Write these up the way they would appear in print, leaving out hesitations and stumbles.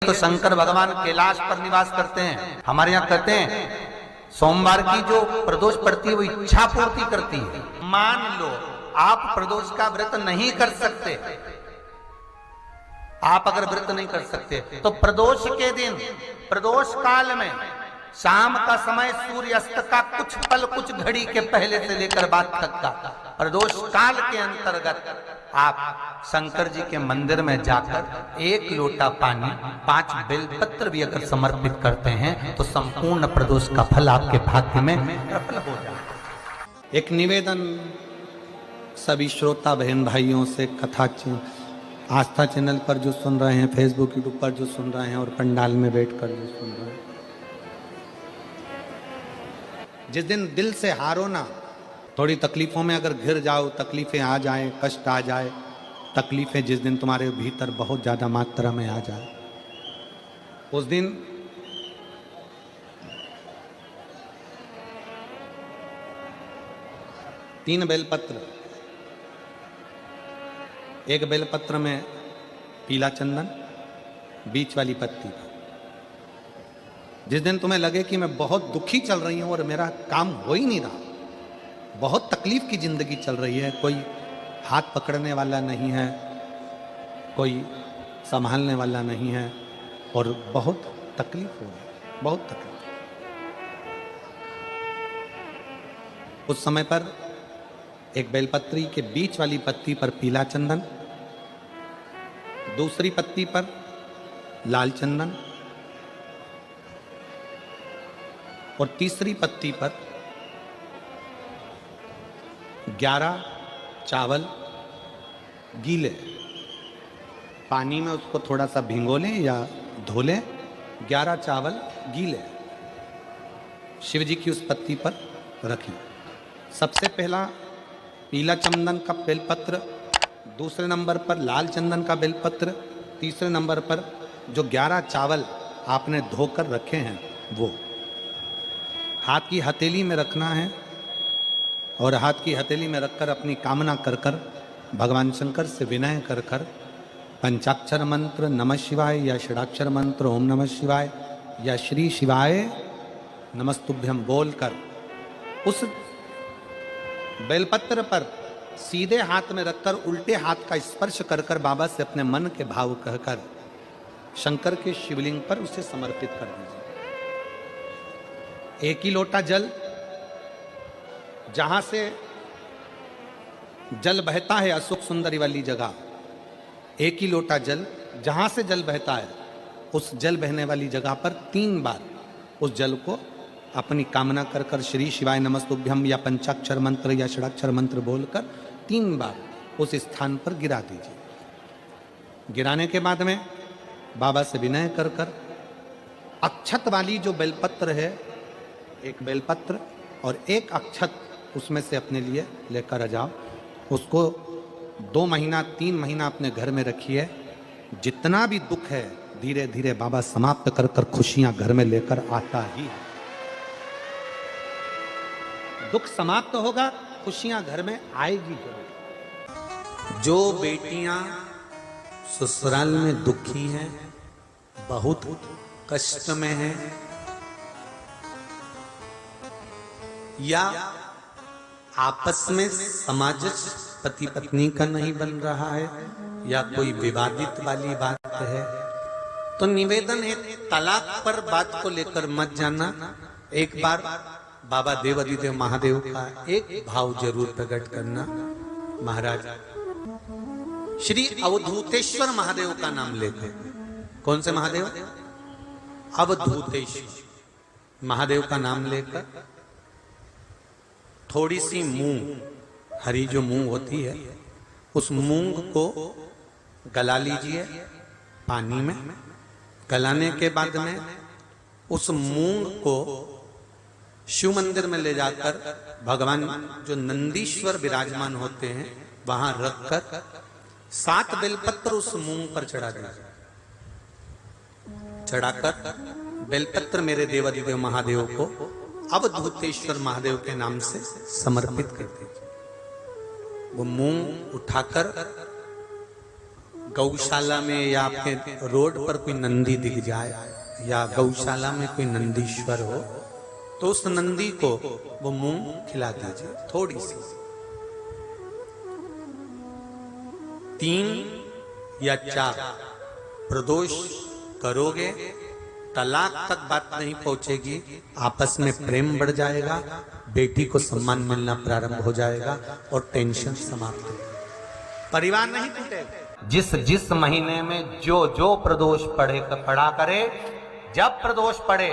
तो शंकर भगवान कैलाश पर निवास करते हैं। हमारे यहाँ कहते हैं सोमवार की जो प्रदोष पड़ती है वो इच्छा पूर्ति करती है। मान लो आप प्रदोष का व्रत नहीं कर सकते, आप अगर व्रत नहीं कर सकते तो प्रदोष के दिन, प्रदोष काल में शाम का समय सूर्यास्त का कुछ पल, कुछ घड़ी के पहले से लेकर बाद तक का प्रदोष काल के अंतर्गत आप शंकर जी के मंदिर में जाकर 1 लोटा पानी, 5 बेलपत्र भी अगर समर्पित करते हैं तो संपूर्ण प्रदोष का फल आपके भाग्य में प्रबल हो जाए। एक निवेदन सभी श्रोता बहन भाइयों से, कथा आस्था चैनल पर जो सुन रहे हैं, फेसबुक यूट्यूब पर जो सुन रहे हैं और पंडाल में बैठकर जो सुन रहे हैं, जिस दिन दिल से हारो ना, थोड़ी तकलीफों में अगर घिर जाओ, तकलीफें आ जाए, कष्ट आ जाए, तकलीफें जिस दिन तुम्हारे भीतर बहुत ज्यादा मात्रा में आ जाए, उस दिन तीन बेलपत्र, एक बेलपत्र में पीला चंदन, बीच वाली पत्ती। जिस दिन तुम्हें लगे कि मैं बहुत दुखी चल रही हूं और मेरा काम हो ही नहीं रहा, बहुत तकलीफ की जिंदगी चल रही है, कोई हाथ पकड़ने वाला नहीं है, कोई संभालने वाला नहीं है और बहुत तकलीफ हो रही, बहुत तकलीफ। उस समय पर एक बेलपत्री के बीच वाली पत्ती पर पीला चंदन, दूसरी पत्ती पर लाल चंदन और तीसरी पत्ती पर 11 चावल गीले, पानी में उसको थोड़ा सा भिगो लें या धो लें, 11 चावल गीले शिव जी की उस पत्ती पर रखें। सबसे पहला पीला चंदन का बेलपत्र, दूसरे नंबर पर लाल चंदन का बेलपत्र, तीसरे नंबर पर जो 11 चावल आपने धोकर रखे हैं वो हाथ की हथेली में रखना है और हाथ की हथेली में रखकर अपनी कामना कर कर भगवान शंकर से विनय कर कर पंचाक्षर मंत्र नमः शिवाय या षडाक्षर मंत्र ओम नमः शिवाय या श्री शिवाय नमस्तुभ्यम बोलकर उस बेलपत्र पर सीधे हाथ में रखकर उल्टे हाथ का स्पर्श कर कर बाबा से अपने मन के भाव कहकर शंकर के शिवलिंग पर उसे समर्पित कर दीजिए। एक ही लोटा जल, जहां से जल बहता है अशोक सुंदरी वाली जगह, एक ही लोटा जल, जहां से जल बहता है उस जल बहने वाली जगह पर 3 बार उस जल को अपनी कामना कर कर श्री शिवाय नमस्तुभ्यम या पंचाक्षर मंत्र या षडाक्षर मंत्र बोलकर 3 बार उस स्थान पर गिरा दीजिए। गिराने के बाद में बाबा से विनय कर कर अक्षत वाली जो बेलपत्र है, एक बेलपत्र और एक अक्षत उसमें से अपने लिए लेकर आ जाओ। उसको 2 महीना 3 महीना अपने घर में रखिए। जितना भी दुख है धीरे धीरे बाबा समाप्त कर कर खुशियां घर में लेकर आता ही है। दुख समाप्त होगा, खुशियां घर में आएगी जरूर। जो बेटियां ससुराल में दुखी हैं, बहुत कष्ट में हैं या आपस में सामंजस्य पति पत्नी का नहीं बन रहा है या कोई विवादित वाली बात है, तो निवेदन है तलाक पर बात को लेकर मत जाना। एक बार बाबा देवाधिदेव महादेव का एक भाव जरूर प्रकट करना। महाराज श्री अवधूतेश्वर महादेव का नाम लेते। कौन से महादेव? अवधूतेश्वर महादेव का नाम लेकर थोड़ी सी मूंग, हरी जो मूंग होती है, उस मूंग को गला लीजिए पानी में। गलाने के बाद में उस मूंग को शिव मंदिर में ले जाकर भगवान जो नंदीश्वर विराजमान होते हैं वहां रखकर 7 बेलपत्र उस मूंग पर चढ़ा दीजिए। चढ़ाकर बेलपत्र मेरे देवाधिदेव महादेव को अवधूतेश्वर महादेव के नाम से समर्पित कर दीजिए। वो मूंग उठाकर गौशाला में या आपके रोड पर कोई नंदी दिख जाए या गौशाला में कोई नंदीश्वर हो तो उस नंदी को वो मूंग खिला दीजिए, थोड़ी सी। 3 या 4 प्रदोष करोगे, तलाक तक बात नहीं पहुंचेगी, आपस में प्रेम बढ़ जाएगा, बेटी को सम्मान मिलना प्रारंभ हो जाएगा और टेंशन समाप्त हो जाएगा, परिवार नहीं टूटेगा। जिस महीने में जो प्रदोष पढ़ा करे, जब प्रदोष पढ़े,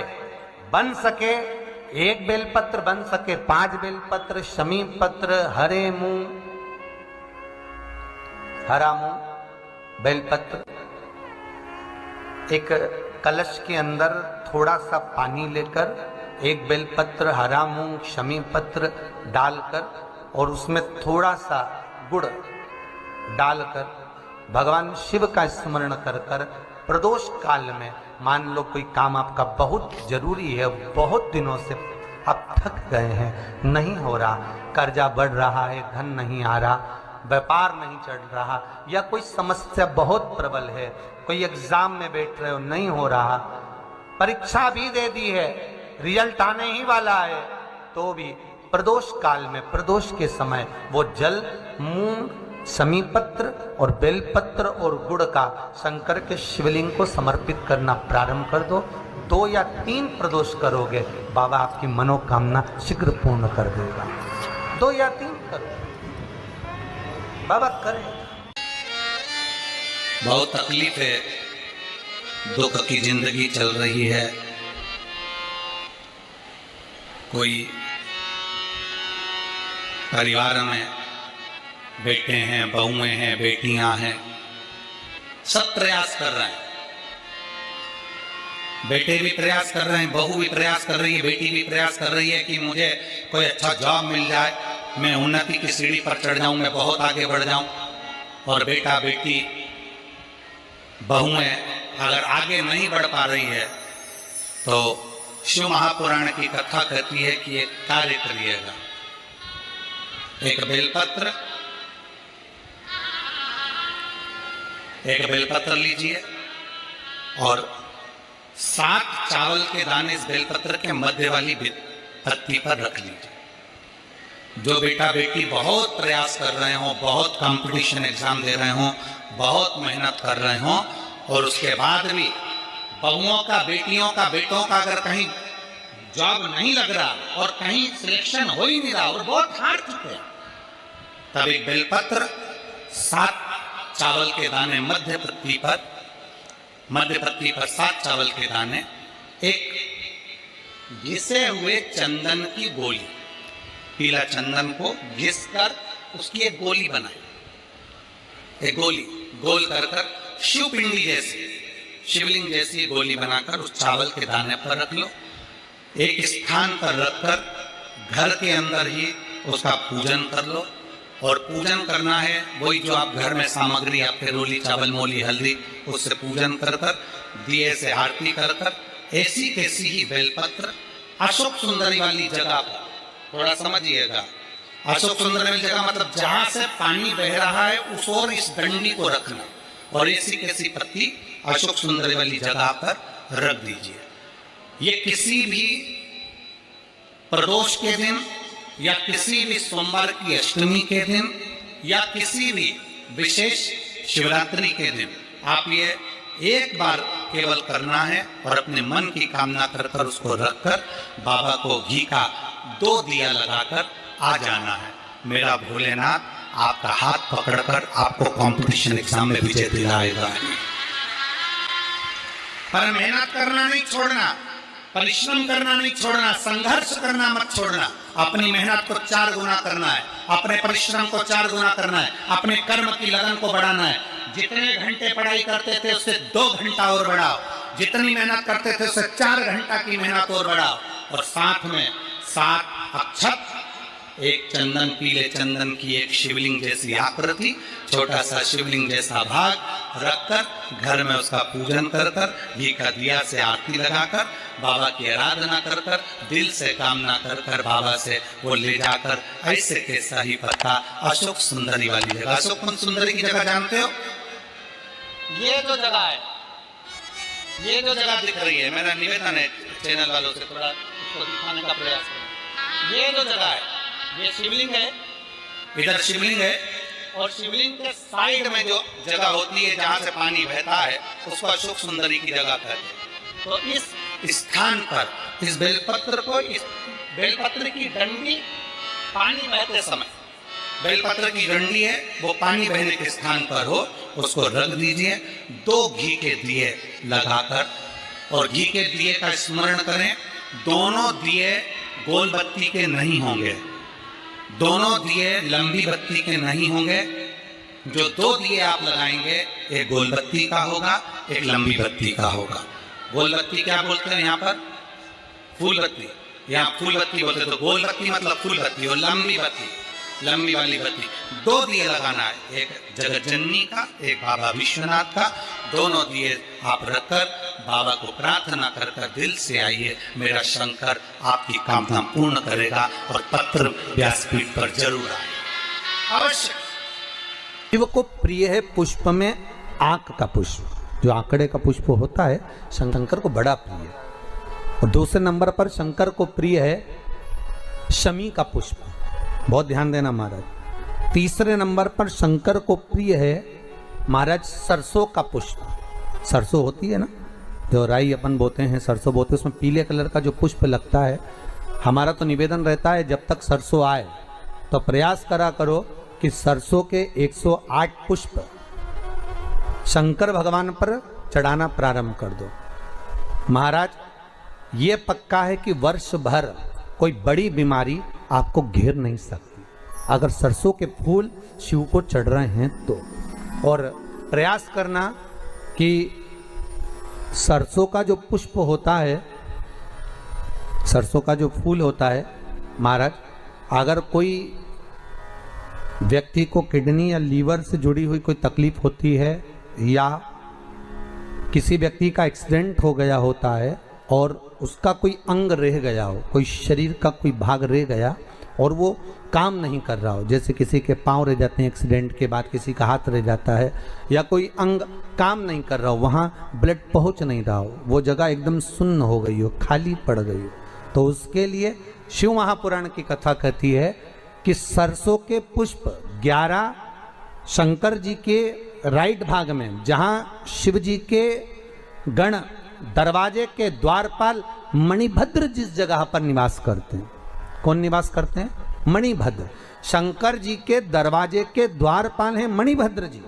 बन सके 1 बेलपत्र, बन सके 5 बेलपत्र, शमी पत्र, हरे मूंग, हरा मूंग, बेलपत्र, एक कलश के अंदर थोड़ा सा पानी लेकर 1 बेलपत्र, हरा मूंग, शमी पत्र डालकर और उसमें थोड़ा सा गुड़ डालकर भगवान शिव का स्मरण कर कर प्रदोष काल में, मान लो कोई काम आपका बहुत जरूरी है, बहुत दिनों से आप थक गए हैं, नहीं हो रहा, कर्जा बढ़ रहा है, धन नहीं आ रहा, व्यापार नहीं चढ़ रहा, या कोई समस्या बहुत प्रबल है, कोई एग्जाम में बैठ रहे हो नहीं हो रहा, परीक्षा भी दे दी है, रिजल्ट आने ही वाला है, तो भी प्रदोष काल में, प्रदोष के समय वो जल मूंग, शमी पत्र और बेलपत्र और गुड़ का शंकर के शिवलिंग को समर्पित करना प्रारंभ कर दो। 2 या 3 प्रदोष करोगे, बाबा आपकी मनोकामना शीघ्र पूर्ण कर देगा। 2 या 3 करो, बाबा करें। बहुत तकलीफ है, दुख की जिंदगी चल रही है, कोई परिवार में बेटे हैं, बहुएं हैं, बेटियां हैं, सब प्रयास कर रहे हैं, बेटे भी प्रयास कर रहे हैं, बहू भी प्रयास कर रही है, बेटी भी प्रयास कर रही है कि मुझे कोई अच्छा जॉब मिल जाए, मैं उन्नति की सीढ़ी पर चढ़ जाऊं, मैं बहुत आगे बढ़ जाऊं। और बेटा बेटी बहुएं अगर आगे नहीं बढ़ पा रही है तो शिव महापुराण की कथा कहती है कि एक कार्य करिएगा, एक बेलपत्र लीजिए और 7 चावल के दाने इस बेलपत्र के मध्य वाली पत्ती पर रख लीजिए। जो बेटा बेटी बहुत प्रयास कर रहे हो, बहुत कंपटीशन एग्जाम दे रहे हो, बहुत मेहनत कर रहे हो और उसके बाद भी बहुओं का, बेटियों का, बेटों का अगर कहीं जॉब नहीं लग रहा और कहीं सिलेक्शन हो ही नहीं रहा और बहुत हार चुके हैं, तब एक बेलपत्र 7 चावल के दाने मध्य पत्ती पर 7 चावल के दाने, एक घिसे हुए चंदन की गोली, पीला चंदन को घिस कर उसकी एक गोली बनाए, एक गोली गोल कर कर शिवपिंडी जैसी, शिवलिंग जैसी गोली बनाकर उस चावल के दाने पर रख लो। एक स्थान पर रखकर घर के अंदर ही उसका पूजन कर लो। और पूजन करना है वही जो आप घर में सामग्री, आपके रोली, चावल, मोली, हल्दी, उससे पूजन कर कर, दिए से आरती कर कर, ऐसी कैसी ही बेलपत्र अशोक सुंदरी वाली जगह पर, थोड़ा समझिएगा, अशोक सुंदरी वाली जगह मतलब जहां से पानी बह रहा है उस ओर इस डंडी को रखना और ऐसी कैसी पत्ती अशोक सुंदरी वाली जगह पर रख दीजिए। ये किसी भी प्रदोष के दिन या किसी भी सोमवार की अष्टमी के दिन या किसी भी विशेष शिवरात्रि के दिन आप ये एक बार केवल करना है और अपने मन की कामना कर कर उसको रखकर बाबा को घी का 2 दिया लगाकर आ जाना है। मेरा भोलेनाथ आपका हाथ पकड़कर आपको कंपटीशन एग्जाम में विजय दिलाएगा। पर मेहनत करना नहीं छोड़ना, परिश्रम करना नहीं छोड़ना, संघर्ष करना मत छोड़ना। अपनी मेहनत को 4 गुना करना है, अपने परिश्रम को 4 गुना करना है, अपने कर्म की लगन को बढ़ाना है। जितने घंटे पढ़ाई करते थे उससे 2 घंटा और बढ़ाओ, जितनी मेहनत करते थे उससे 4 घंटा की मेहनत और बढ़ाओ। और साथ में 7 अक्षत, एक चंदन, पीले चंदन की एक शिवलिंग जैसी आकृति, छोटा सा शिवलिंग जैसा भाग रखकर घर में उसका पूजन कर कर, घी का दिया से आरती लगाकर, बाबा की आराधना कर कर, दिल से कामना कर कर बाबा से वो ले जाकर ऐसे कैसा ही पत्ता अशोक सुंदरी वाली जगह, अशोक सुंदरी की जगह जानते हो, ये जो जगह है, ये जो जगह दिख रही है, मेरा निवेदन है चैनल वालों से थोड़ा उसको दिखाने का प्रयास करें। ये जो जगह है, ये शिवलिंग है, इधर शिवलिंग है, और शिवलिंग के साइड में जो जगह होती है जहां से पानी बहता है उसको अशोक सुंदरी की जगह कहते हैं। तो इस स्थान पर इस बेलपत्र को, इस बेलपत्र की डंडी पानी बहते समय, बेलपत्र की डंडी है वो पानी बहने के स्थान पर हो, उसको रख दीजिए। 2 घी के दिए लगाकर, और घी के दिए का स्मरण करें। दोनों दिए गोल बत्ती के नहीं होंगे, दोनों दिए लंबी बत्ती के नहीं होंगे। जो 2 दिए आप लगाएंगे, एक गोल बत्ती का होगा, एक लंबी बत्ती का होगा। गोल बत्ती क्या बोलते हैं यहाँ पर? फूल बत्ती। यहाँ फूल बत्ती बोलते हैं, तो गोल बत्ती मतलब फूल बत्ती, और लंबी बत्ती, लंबी वाली बत्ती। 2 दिए लगाना है, एक जगत जननी का, एक बाबा विश्वनाथ का। दोनों दिए आप रखकर बाबा को प्रार्थना कर कर दिल से आइए, मेरा शंकर आपकी कामना पूर्ण करेगा, और पत्र व्यासपीठ पर जरूर आए अवश्य। शिव को प्रिय है पुष्प में आंक का पुष्प, जो आंकड़े का पुष्प होता है शंकर को बड़ा प्रिय है। और दूसरे नंबर पर शंकर को प्रिय है शमी का पुष्प, बहुत ध्यान देना महाराज। तीसरे नंबर पर शंकर को प्रिय है महाराज सरसों का पुष्प। सरसों होती है ना, जो राई अपन बोते हैं, सरसों बोते हैं, उसमें पीले कलर का जो पुष्प लगता है। हमारा तो निवेदन रहता है जब तक सरसों आए तो प्रयास करा करो कि सरसों के 108 पुष्प शंकर भगवान पर चढ़ाना प्रारंभ कर दो। महाराज ये पक्का है कि वर्ष भर कोई बड़ी बीमारी आपको घेर नहीं सकती अगर सरसों के फूल शिव को चढ़ रहे हैं तो। और प्रयास करना कि सरसों का जो पुष्प होता है, सरसों का जो फूल होता है महाराज, अगर कोई व्यक्ति को किडनी या लीवर से जुड़ी हुई कोई तकलीफ होती है, या किसी व्यक्ति का एक्सीडेंट हो गया होता है और उसका कोई अंग रह गया हो, कोई शरीर का कोई भाग रह गया और वो काम नहीं कर रहा हो, जैसे किसी के पांव रह जाते हैं एक्सीडेंट के बाद, किसी का हाथ रह जाता है, या कोई अंग काम नहीं कर रहा हो, वहाँ ब्लड पहुँच नहीं रहा हो, वो जगह एकदम सुन्न हो गई हो, खाली पड़ गई हो, तो उसके लिए शिव महापुराण की कथा कहती है कि सरसों के पुष्प 11 शंकर जी के राइट भाग में, जहाँ शिव जी के गण दरवाजे के द्वारपाल मणिभद्र जिस जगह पर निवास करते हैं, कौन निवास करते हैं? मणिभद्र। शंकर जी के दरवाजे के द्वारपाल हैं मणिभद्र जी।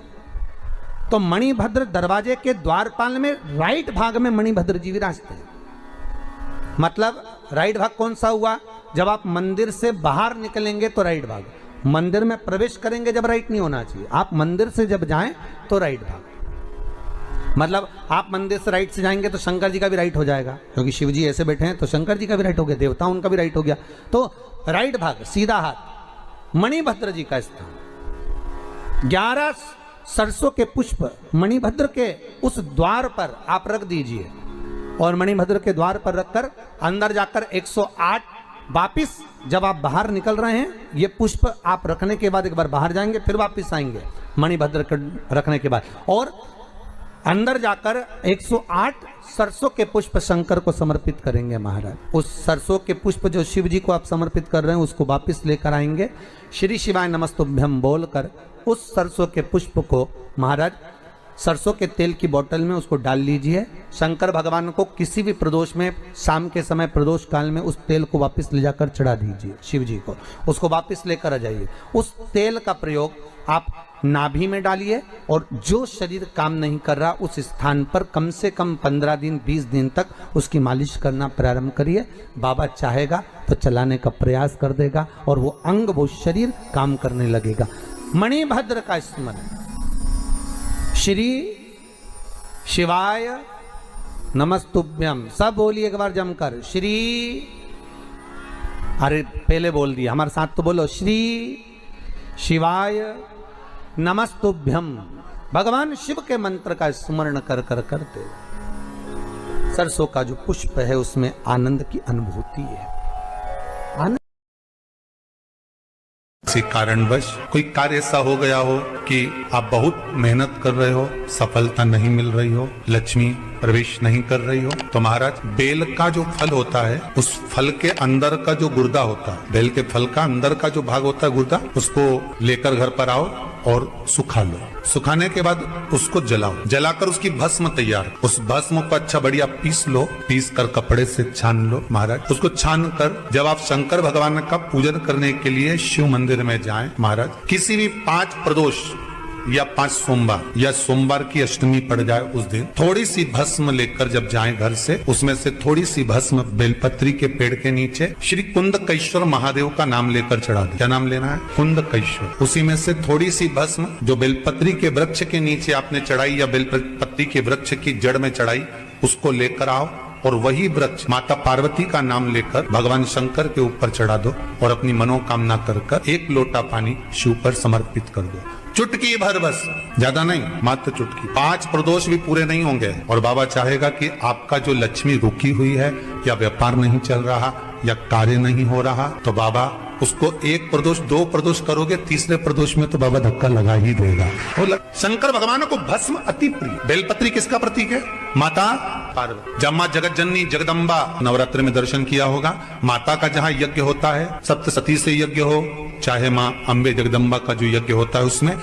तो मणिभद्र दरवाजे के द्वारपाल में राइट भाग में मणिभद्र जी विराजते हैं। मतलब राइट भाग कौन सा हुआ? जब आप मंदिर से बाहर निकलेंगे तो राइट भाग, मंदिर में प्रवेश करेंगे जब राइट नहीं होना चाहिए, आप मंदिर से जब जाएं तो राइट भाग। मतलब आप मंदिर से राइट से जाएंगे तो शंकर जी का भी राइट हो जाएगा, क्योंकि शिव जी ऐसे बैठे हैं तो शंकर जी का भी राइट हो गया, देवता उनका भी राइट हो गया, तो राइट भाग सीधा हाथ मणिभद्र जी का स्थान। 11 सरसों के पुष्प मणिभद्र के उस द्वार पर आप रख दीजिए, और मणिभद्र के द्वार पर रखकर अंदर जाकर 108 वापिस जब आप बाहर निकल रहे हैं, ये पुष्प आप रखने के बाद एक बार बाहर जाएंगे, फिर वापिस आएंगे मणिभद्र के रखने के बाद, और अंदर जाकर 108 सरसों के पुष्प शंकर को समर्पित करेंगे महाराज। उस सरसों के पुष्प जो शिव जी को आप समर्पित कर रहे हैं उसको वापिस लेकर आएंगे, श्री शिवाय नमस्तुभ्यम बोलकर उस सरसों के पुष्प को महाराज सरसों के तेल की बोतल में उसको डाल लीजिए। शंकर भगवान को किसी भी प्रदोष में, शाम के समय प्रदोष काल में उस तेल को वापस ले जाकर चढ़ा दीजिए शिव जी को, उसको वापस लेकर आ जाइए। उस तेल का प्रयोग आप नाभि में डालिए, और जो शरीर काम नहीं कर रहा उस स्थान पर कम से कम 15 दिन 20 दिन तक उसकी मालिश करना प्रारंभ करिए। बाबा चाहेगा तो चलाने का प्रयास कर देगा और वो अंग, वो शरीर काम करने लगेगा। मणिभद्र का स्मरण, श्री शिवाय नमस्तुभ्यम, सब बोलिए एक बार जमकर, श्री, अरे पहले बोल दिया, हमारे साथ तो बोलो, श्री शिवाय नमस्तुभ्यम। भगवान शिव के मंत्र का स्मरण कर कर करते सरसों का जो पुष्प है उसमें आनंद की अनुभूति है। किसी कारणवश कोई कार्य ऐसा हो गया हो कि आप बहुत मेहनत कर रहे हो, सफलता नहीं मिल रही हो, लक्ष्मी प्रवेश नहीं कर रही हो, तो महाराज बेल का जो फल होता है उस फल के अंदर का जो गुर्दा होता है, बेल के फल का अंदर का जो भाग होता है गुर्दा, उसको लेकर घर पर आओ और सुखा लो। सुखाने के बाद उसको जलाओ, जलाकर उसकी भस्म तैयार, उस भस्म को अच्छा बढ़िया पीस लो, पीस कर कपड़े से छान लो महाराज। उसको छान कर जब आप शंकर भगवान का पूजन करने के लिए शिव मंदिर में जाएं महाराज, किसी भी 5 प्रदोष या 5 सोमवार या सोमवार की अष्टमी पड़ जाए उस दिन थोड़ी सी भस्म लेकर जब जाएं घर से, उसमें से थोड़ी सी भस्म बेलपत्री के पेड़ के नीचे श्री कुंदकेश्वर महादेव का नाम लेकर चढ़ा दे। क्या नाम लेना है? कुंदकेश्वर। उसी में से थोड़ी सी भस्म जो बेलपत्री के वृक्ष के नीचे आपने चढ़ाई या बेलपत्री के वृक्ष की जड़ में चढ़ाई, उसको लेकर आओ और वही वृक्ष माता पार्वती का नाम लेकर भगवान शंकर के ऊपर चढ़ा दो और अपनी मनोकामना कर 1 लोटा पानी शिव पर समर्पित कर दो। चुटकी भर बस, ज्यादा नहीं, मात्र चुटकी। 5 प्रदोष भी पूरे नहीं होंगे और बाबा चाहेगा कि आपका जो लक्ष्मी रुकी हुई है या व्यापार नहीं चल रहा या कार्य नहीं हो रहा, तो बाबा उसको 1 प्रदोष 2 प्रदोष करोगे, तीसरे प्रदोष में तो बाबा धक्का लगा ही देगा। शंकर भगवान को भस्म अति प्रिय। बेलपत्री किसका प्रतीक है? माता पार्वती। जब मां जगत जननी जगदम्बा नवरात्र में दर्शन किया होगा, माता का जहां यज्ञ होता है, सप्तसती से यज्ञ हो, चाहे मां अम्बे जगदम्बा का जो यज्ञ होता है उसमें